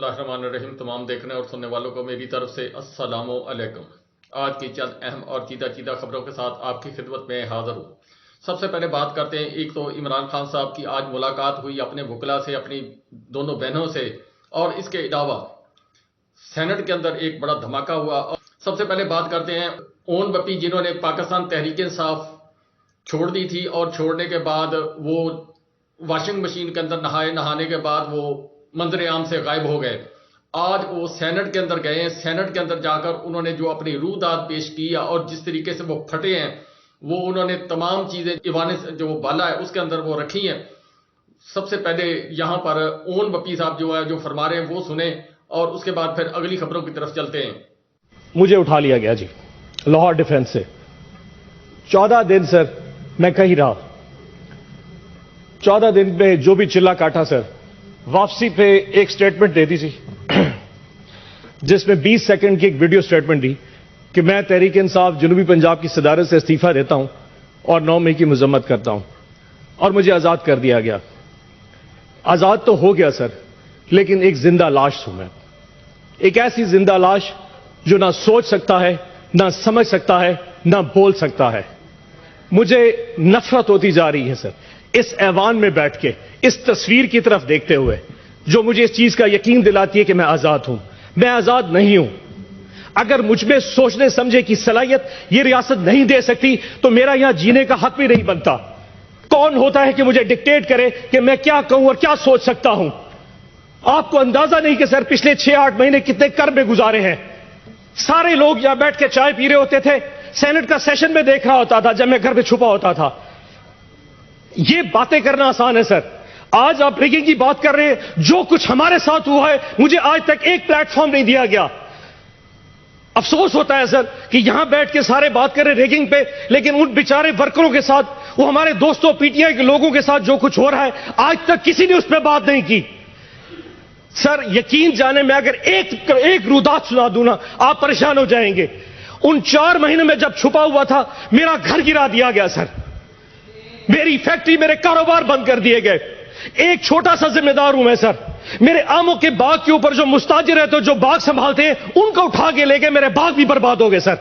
اللہ الرحمن الرحیم. تمام دیکھنے اور سننے والوں کو میری طرف سے السلام علیکم. آج کی چند اہم اور چیدہ خبروں کے ساتھ آپ کی خدمت میں حاضر ہوں. سب سے پہلے بات کرتے ہیں، ایک تو عمران خان صاحب کی آج ملاقات ہوئی اپنے وکلا سے، اپنی دونوں بہنوں سے، اور اس کے علاوہ سینٹ کے اندر ایک بڑا دھماکہ ہوا. سب سے پہلے بات کرتے ہیں اون بپی، جنہوں نے پاکستان تحریک انصاف چھوڑ دی تھی اور چھوڑنے کے بعد وہ واشنگ مشین کے اندر نہانے کے بعد وہ منظر عام سے غائب ہو گئے. آج وہ سینٹ کے اندر گئے ہیں. سینٹ کے اندر جا کر انہوں نے جو اپنی روح داد پیش کی اور جس طریقے سے وہ پھٹے ہیں، وہ انہوں نے تمام چیزیں ایوان جو بالا ہے اس کے اندر وہ رکھی ہیں. سب سے پہلے یہاں پر اون بپی صاحب جو فرما رہے ہیں وہ سنیں، اور اس کے بعد پھر اگلی خبروں کی طرف چلتے ہیں. مجھے اٹھا لیا گیا جی لاہور ڈیفنس سے. 14 دن سر میں کہیں رہا. 14 دن میں جو بھی چلا کاٹا سر، واپسی پہ ایک سٹیٹمنٹ دے دی تھی جس میں 20 سیکنڈ کی ایک ویڈیو سٹیٹمنٹ دی کہ میں تحریک انصاف جنوبی پنجاب کی صدارت سے استعفیٰ دیتا ہوں اور 9 مئی کی مذمت کرتا ہوں، اور مجھے آزاد کر دیا گیا. آزاد تو ہو گیا سر، لیکن ایک زندہ لاش ہوں میں. ایک ایسی زندہ لاش جو نہ سوچ سکتا ہے، نہ سمجھ سکتا ہے، نہ بول سکتا ہے. مجھے نفرت ہوتی جا رہی ہے سر اس ایوان میں بیٹھ کے، اس تصویر کی طرف دیکھتے ہوئے، جو مجھے اس چیز کا یقین دلاتی ہے کہ میں آزاد ہوں. میں آزاد نہیں ہوں. اگر مجھ میں سوچنے سمجھے کی صلاحیت یہ ریاست نہیں دے سکتی تو میرا یہاں جینے کا حق بھی نہیں بنتا. کون ہوتا ہے کہ مجھے ڈکٹیٹ کرے کہ میں کیا کہوں اور کیا سوچ سکتا ہوں؟ آپ کو اندازہ نہیں کہ سر پچھلے 6-8 مہینے کتنے کرب میں گزارے ہیں. سارے لوگ یہاں بیٹھ کے چائے پی رہے ہوتے تھے، سینٹ کا سیشن میں دیکھ رہا ہوتا تھا جب میں گھر پہ چھپا ہوتا تھا. یہ باتیں کرنا آسان ہے سر. آج آپ ریگنگ کی بات کر رہے ہیں. جو کچھ ہمارے ساتھ ہوا ہے مجھے آج تک ایک پلیٹ فارم نہیں دیا گیا. افسوس ہوتا ہے سر کہ یہاں بیٹھ کے سارے بات کر رہے ریگنگ پہ، لیکن ان بیچارے ورکروں کے ساتھ، وہ ہمارے دوستوں پی ٹی آئی کے لوگوں کے ساتھ جو کچھ ہو رہا ہے آج تک کسی نے اس پہ بات نہیں کی. سر یقین جانے میں اگر ایک رودات سنا دوں نا آپ پریشان ہو جائیں گے. ان 4 مہینوں میں جب چھپا ہوا تھا میرا گھر گرا دیا گیا سر، میری فیکٹری، میرے کاروبار بند کر دیے گئے. ایک چھوٹا سا ذمہ دار ہوں میں سر. میرے آموں کے باغ کے اوپر جو مستاجر رہتے جو باغ سنبھالتے ہیں ان کو اٹھا کے لے گئے، میرے باغ بھی برباد ہو گئے سر.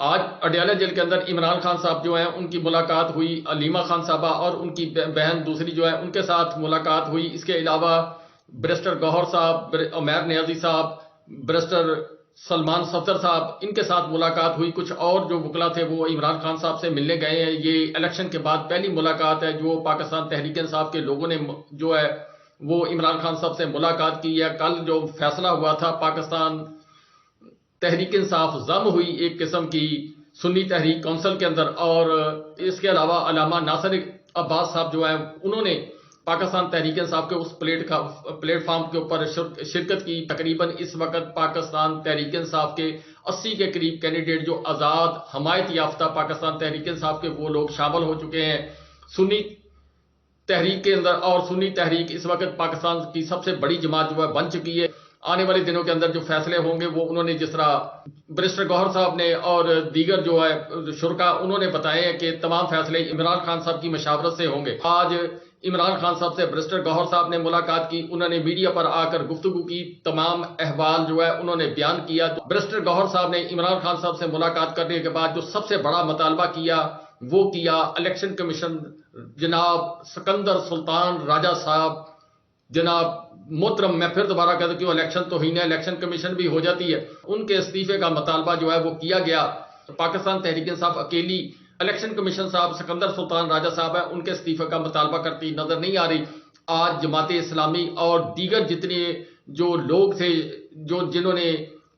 آج اڈیالہ جیل کے اندر عمران خان صاحب جو ہیں ان کی ملاقات ہوئی. علیمہ خان صاحبہ اور ان کی بہن دوسری جو ہے ان کے ساتھ ملاقات ہوئی. اس کے علاوہ بیرسٹر گوہر صاحب، عمیر نیازی صاحب، بیرسٹر سلمان صفدر صاحب، ان کے ساتھ ملاقات ہوئی. کچھ اور جو وکلا تھے وہ عمران خان صاحب سے ملنے گئے ہیں. یہ الیکشن کے بعد پہلی ملاقات ہے جو پاکستان تحریک انصاف کے لوگوں نے جو ہے وہ عمران خان صاحب سے ملاقات کی ہے. کل جو فیصلہ ہوا تھا، پاکستان تحریک انصاف ضم ہوئی ایک قسم کی سنی تحریک کونسل کے اندر، اور اس کے علاوہ علامہ ناصر عباس صاحب جو ہیں انہوں نے پاکستان تحریک انصاف کے اس پلیٹ فارم کے اوپر شرکت کی. تقریباً اس وقت پاکستان تحریک انصاف کے 80 کے قریب کینڈیڈیٹ جو آزاد حمایت یافتہ پاکستان تحریک انصاف کے وہ لوگ شامل ہو چکے ہیں سنی تحریک کے اندر. اور سنی تحریک اس وقت پاکستان کی سب سے بڑی جماعت جو ہے بن چکی ہے. آنے والے دنوں کے اندر جو فیصلے ہوں گے وہ انہوں نے، جس طرح بیرسٹر گوہر صاحب نے اور دیگر جو ہے شرکا انہوں نے بتائے ہیں کہ تمام فیصلے عمران خان صاحب کی مشاورت سے ہوں گے. آج عمران خان صاحب سے بیرسٹر گوہر صاحب نے ملاقات کی. انہوں نے میڈیا پر آ کر گفتگو کی، تمام احوال جو ہے انہوں نے بیان کیا. بیرسٹر گوہر صاحب نے عمران خان صاحب سے ملاقات کرنے کے بعد جو سب سے بڑا مطالبہ کیا وہ کیا الیکشن کمیشن جناب سکندر سلطان راجہ صاحب، جناب محترم، میں پھر دوبارہ کہتا ہوں کہ الیکشن تو ہی نہیں، الیکشن کمیشن بھی ہو جاتی ہے، ان کے استعفے کا مطالبہ جو ہے وہ کیا گیا. پاکستان تحریک انصاف اکیلی الیکشن کمیشن صاحب سکندر سلطان راجہ صاحب ہے ان کے استعفے کا مطالبہ کرتی نظر نہیں آ رہی. آج جماعت اسلامی اور دیگر جتنے جو لوگ تھے جنہوں نے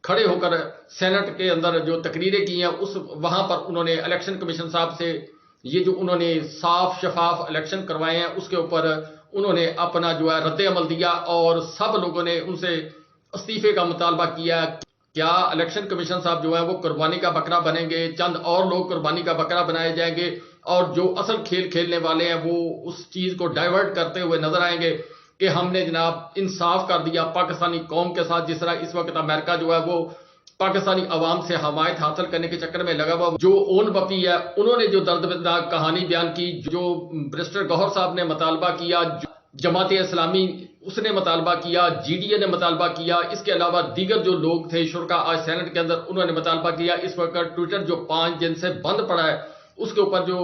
کھڑے ہو کر سینٹ کے اندر جو تقریریں کی ہیں وہاں پر انہوں نے الیکشن کمیشن صاحب سے یہ جو انہوں نے صاف شفاف الیکشن کروائے ہیں اس کے اوپر انہوں نے اپنا جو ہے رد عمل دیا، اور سب لوگوں نے ان سے استعفے کا مطالبہ کیا. کیا الیکشن کمیشن صاحب جو ہیں وہ قربانی کا بکرا بنیں گے؟ چند اور لوگ قربانی کا بکرا بنائے جائیں گے، اور جو اصل کھیل کھیلنے والے ہیں وہ اس چیز کو ڈائیورٹ کرتے ہوئے نظر آئیں گے کہ ہم نے جناب انصاف کر دیا پاکستانی قوم کے ساتھ. جس طرح اس وقت امریکہ جو ہے وہ پاکستانی عوام سے حمایت حاصل کرنے کے چکر میں لگا ہوا جو اون بپی ہے، انہوں نے جو دردناک کہانی بیان کی، جو بیرسٹر گوہر صاحب نے مطالبہ کیا، جماعت اسلامی اس نے مطالبہ کیا، جی ڈی اے نے مطالبہ کیا، اس کے علاوہ دیگر جو لوگ تھے شرکا آج سینٹ کے اندر انہوں نے مطالبہ کیا. اس وقت ٹویٹر جو 5 دن سے بند پڑا ہے اس کے اوپر جو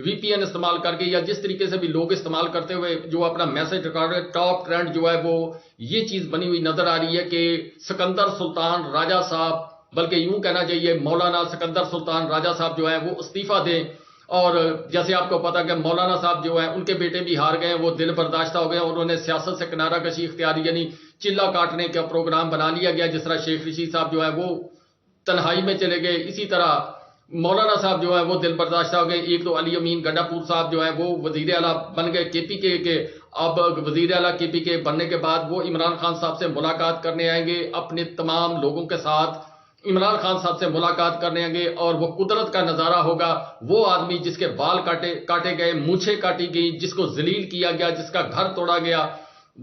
وی پی این استعمال کر کے یا جس طریقے سے بھی لوگ استعمال کرتے ہوئے جو اپنا میسج ریکارڈ ٹاپ ٹرینڈ جو ہے وہ یہ چیز بنی ہوئی نظر آ رہی ہے کہ سکندر سلطان راجہ صاحب، بلکہ یوں کہنا چاہیے مولانا سکندر سلطان راجہ صاحب جو ہیں وہ استعفیٰ دیں. اور جیسے آپ کو پتا کہ مولانا صاحب جو ہیں ان کے بیٹے بھی ہار گئے، وہ دل برداشتہ ہو گئے، انہوں نے سیاست سے کنارہ کشی اختیار یعنی چلہ کاٹنے کا پروگرام بنا لیا گیا. جس طرح شیخ رشید صاحب جو ہے وہ تنہائی میں چلے گئے، اسی طرح مولانا صاحب جو ہے وہ دل برداشتہ ہو گئے. ایک تو علی امین گنڈا پور صاحب جو ہے وہ وزیر اعلیٰ بن گئے کے پی کے اب وزیر اعلیٰ کے پی کے بننے کے بعد وہ عمران خان صاحب سے ملاقات کرنے آئیں گے، اپنے تمام لوگوں کے ساتھ عمران خان صاحب سے ملاقات کرنے آئیں گے اور وہ قدرت کا نظارہ ہوگا. وہ آدمی جس کے بال کاٹے گئے، مونچھیں کاٹی گئی، جس کو ذلیل کیا گیا، جس کا گھر توڑا گیا،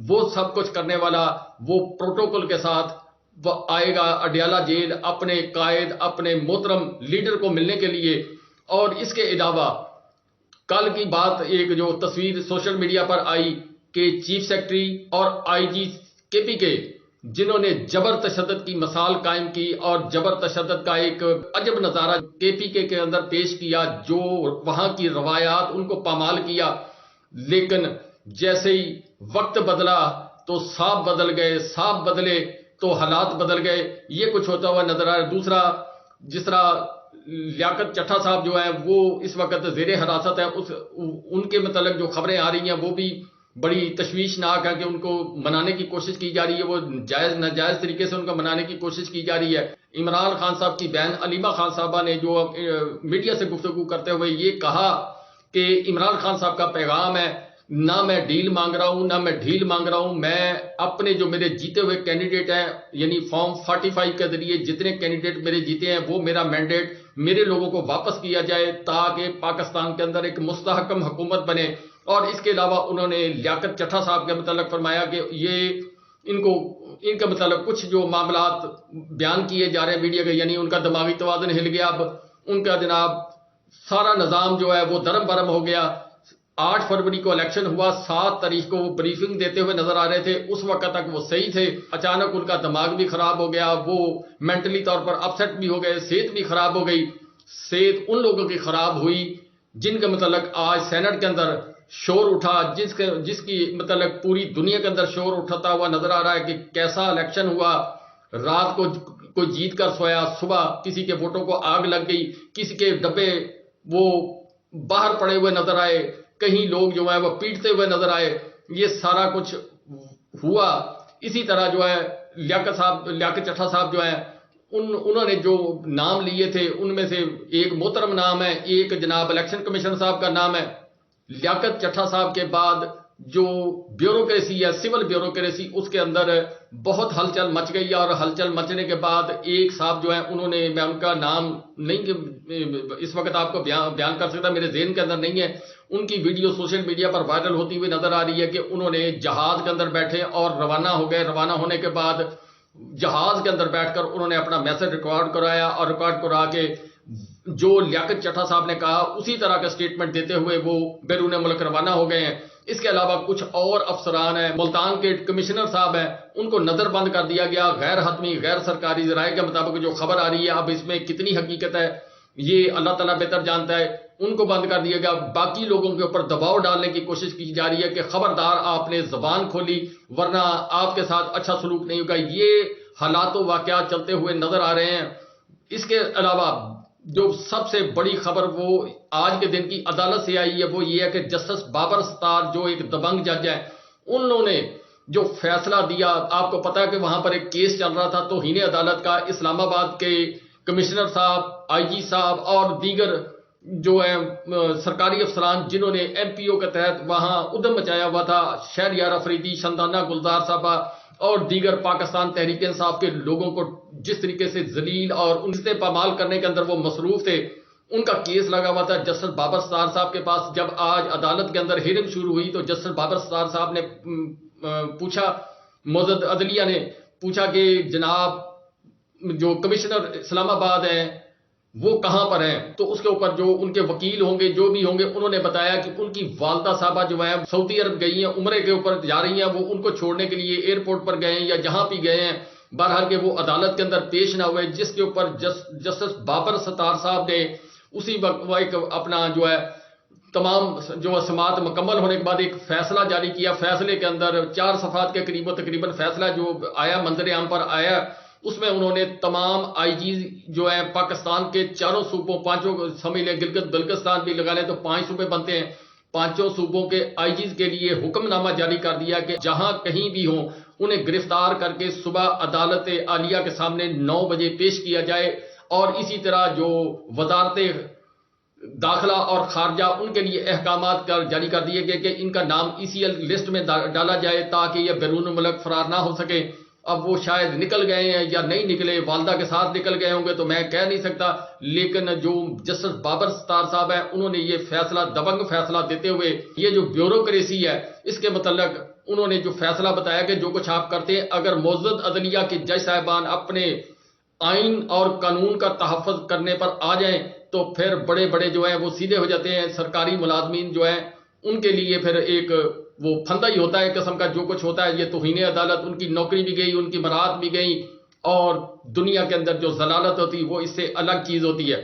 وہ سب کچھ کرنے والا وہ پروٹوکول کے ساتھ وہ آئے گا اڈیالہ جیل اپنے قائد اپنے محترم لیڈر کو ملنے کے لیے. اور اس کے علاوہ کل کی بات ایک جو تصویر سوشل میڈیا پر آئی کہ چیف سیکرٹری اور آئی جی کے پی کے جنہوں نے جبر تشدد کی مثال قائم کی اور جبر تشدد کا ایک عجب نظارہ کے پی کے اندر پیش کیا، جو وہاں کی روایات ان کو پامال کیا. لیکن جیسے ہی وقت بدلا تو صاحب بدل گئے، صاحب بدلے تو حالات بدل گئے. یہ کچھ ہوتا ہوا نظر آ رہا ہے. دوسرا جس طرح لیاقت چٹھا صاحب جو ہیں وہ اس وقت زیر حراست ہے، ان کے متعلق جو خبریں آ رہی ہیں وہ بھی بڑی تشویشناک ہے کہ ان کو منانے کی کوشش کی جا رہی ہے، وہ جائز ناجائز طریقے سے ان کو منانے کی کوشش کی جا رہی ہے. عمران خان صاحب کی بہن علیمہ خان صاحبہ نے جو میڈیا سے گفتگو کرتے ہوئے یہ کہا کہ عمران خان صاحب کا پیغام ہے، نہ میں ڈیل مانگ رہا ہوں نہ میں ڈھیل مانگ رہا ہوں، میں اپنے جو میرے جیتے ہوئے کینڈیڈیٹ ہیں یعنی فارم 45 کے ذریعے جتنے کینڈیڈیٹ میرے جیتے ہیں وہ میرا مینڈیٹ میرے لوگوں کو واپس کیا جائے تاکہ پاکستان کے اندر ایک مستحکم حکومت بنے. اور اس کے علاوہ انہوں نے لیاقت چٹھا صاحب کے متعلق فرمایا کہ یہ ان کا متعلق کچھ جو معاملات بیان کیے جا رہے ہیں میڈیا کے، یعنی ان کا دماغی توازن ہل گیا، اب ان کا جناب سارا نظام جو ہے وہ درم برم ہو گیا. 8 فروری کو الیکشن ہوا، 7 تاریخ کو وہ بریفنگ دیتے ہوئے نظر آ رہے تھے، اس وقت تک وہ صحیح تھے، اچانک ان کا دماغ بھی خراب ہو گیا، وہ مینٹلی طور پر اپسیٹ بھی ہو گئے، صحت بھی خراب ہو گئی. صحت ان لوگوں کی خراب ہوئی جن کے متعلق آج سینٹ کے اندر شور اٹھا، جس کی متعلق پوری دنیا کے اندر شور اٹھاتا ہوا نظر آ رہا ہے کہ کیسا الیکشن ہوا. رات کو کوئی جیت کر سویا، صبح کسی کے ووٹوں کو آگ لگ گئی، کسی کے ڈبے وہ باہر پڑے ہوئے نظر آئے، کہیں لوگ جو ہے وہ پیٹتے ہوئے نظر آئے. یہ سارا کچھ ہوا. اسی طرح جو ہے لیاقت چٹھا صاحب جو ہیں انہوں نے جو نام لیے تھے ان میں سے ایک محترم نام ہے، ایک جناب الیکشن کمیشن صاحب کا نام ہے. لیاقت چٹھا صاحب کے بعد جو بیوروکریسی ہے، سول بیوروکریسی، اس کے اندر بہت ہلچل مچ گئی ہے. اور ہلچل مچنے کے بعد ایک صاحب جو ہیں انہوں نے، میں ان کا نام نہیں کہ اس وقت آپ کو بیان کر سکتا، میرے ذہن کے اندر نہیں ہے، ان کی ویڈیو سوشل میڈیا پر وائرل ہوتی ہوئی نظر آ رہی ہے کہ انہوں نے جہاز کے اندر بیٹھے اور روانہ ہو گئے. روانہ ہونے کے بعد جہاز کے اندر بیٹھ کر انہوں نے اپنا میسج ریکارڈ کرایا اور ریکارڈ کرا کے جو لیاقت چٹھا صاحب نے کہا اسی طرح کا سٹیٹمنٹ دیتے ہوئے وہ بیرون ملک روانہ ہو گئے ہیں. اس کے علاوہ کچھ اور افسران ہیں، ملتان کے کمشنر صاحب ہیں، ان کو نظر بند کر دیا گیا. غیر حتمی غیر سرکاری ذرائع کے مطابق جو خبر آ رہی ہے، اب اس میں کتنی حقیقت ہے یہ اللہ تعالیٰ بہتر جانتا ہے، ان کو بند کر دیا گیا. باقی لوگوں کے اوپر دباؤ ڈالنے کی کوشش کی جا رہی ہے کہ خبردار آپ نے زبان کھولی ورنہ آپ کے ساتھ اچھا سلوک نہیں ہوگا. یہ حالات و واقعات چلتے ہوئے نظر آ رہے ہیں. اس کے علاوہ جو سب سے بڑی خبر وہ آج کے دن کی عدالت سے آئی ہے وہ یہ ہے کہ جسٹس بابر ستار جو ایک دبنگ جج ہیں، انہوں نے جو فیصلہ دیا، آپ کو پتا ہے کہ وہاں پر ایک کیس چل رہا تھا توہین عدالت کا، اسلام آباد کے کمشنر صاحب، آئی جی صاحب اور دیگر جو ہیں سرکاری افسران جنہوں نے ایم پی او کے تحت وہاں ادھم مچایا ہوا تھا، شہریار افریدی، شندانہ گلزار صاحبہ اور دیگر پاکستان تحریک انصاف کے لوگوں کو جس طریقے سے ذلیل اور ان سے پامال کرنے کے اندر وہ مصروف تھے، ان کا کیس لگا ہوا تھا جسٹس بابر ستار صاحب کے پاس. جب آج عدالت کے اندر ہیئرنگ شروع ہوئی تو جسٹس بابر ستار صاحب نے پوچھا، معزز عدلیہ نے پوچھا کہ جناب جو کمشنر اسلام آباد ہیں وہ کہاں پر ہیں، تو اس کے اوپر جو ان کے وکیل ہوں گے جو بھی ہوں گے انہوں نے بتایا کہ ان کی والدہ صاحبہ جو ہیں سعودی عرب گئی ہیں، عمرے کے اوپر جا رہی ہیں، وہ ان کو چھوڑنے کے لیے ایئرپورٹ پر گئے ہیں یا جہاں بھی گئے ہیں، بہرحال کہ وہ عدالت کے اندر پیش نہ ہوئے، جس کے اوپر جسٹس بابر ستار صاحب نے اسی وقت وہ ایک اپنا جو ہے تمام جو سماعت مکمل ہونے کے بعد ایک فیصلہ جاری کیا۔ فیصلے کے اندر 4 صفحات کے قریب و تقریباً فیصلہ جو آیا، منظر عام پر آیا، اس میں انہوں نے تمام آئی جی جو ہے پاکستان کے 4 صوبوں، 5 سمجھ لیں، گلگت بلتستان بھی لگا لیں تو 5 صوبے بنتے ہیں، 5 صوبوں کے آئی جیز کے لیے حکم نامہ جاری کر دیا کہ جہاں کہیں بھی ہوں انہیں گرفتار کر کے صبح عدالت عالیہ کے سامنے 9 بجے پیش کیا جائے، اور اسی طرح جو وزارت داخلہ اور خارجہ ان کے لیے احکامات جاری کر دیے گئے کہ ان کا نام ECL لسٹ میں ڈالا جائے تاکہ یہ بیرون ملک فرار نہ ہو سکے۔ اب وہ شاید نکل گئے ہیں یا نہیں نکلے، والدہ کے ساتھ نکل گئے ہوں گے تو میں کہہ نہیں سکتا، لیکن جو جسٹس بابر ستار صاحب ہیں انہوں نے یہ فیصلہ دبنگ فیصلہ دیتے ہوئے یہ جو بیوروکریسی ہے اس کے متعلق انہوں نے جو فیصلہ بتایا کہ جو کچھ آپ کرتے ہیں، اگر معزز عدلیہ کے جج صاحبان اپنے آئین اور قانون کا تحفظ کرنے پر آ جائیں تو پھر بڑے بڑے جو ہیں وہ سیدھے ہو جاتے ہیں۔ سرکاری ملازمین جو ہیں ان کے لیے پھر ایک وہ پھندہ ہی ہوتا ہے قسم کا، جو کچھ ہوتا ہے یہ توہین عدالت، ان کی نوکری بھی گئی، ان کی برات بھی گئی، اور دنیا کے اندر جو ضلالت ہوتی وہ اس سے الگ چیز ہوتی ہے۔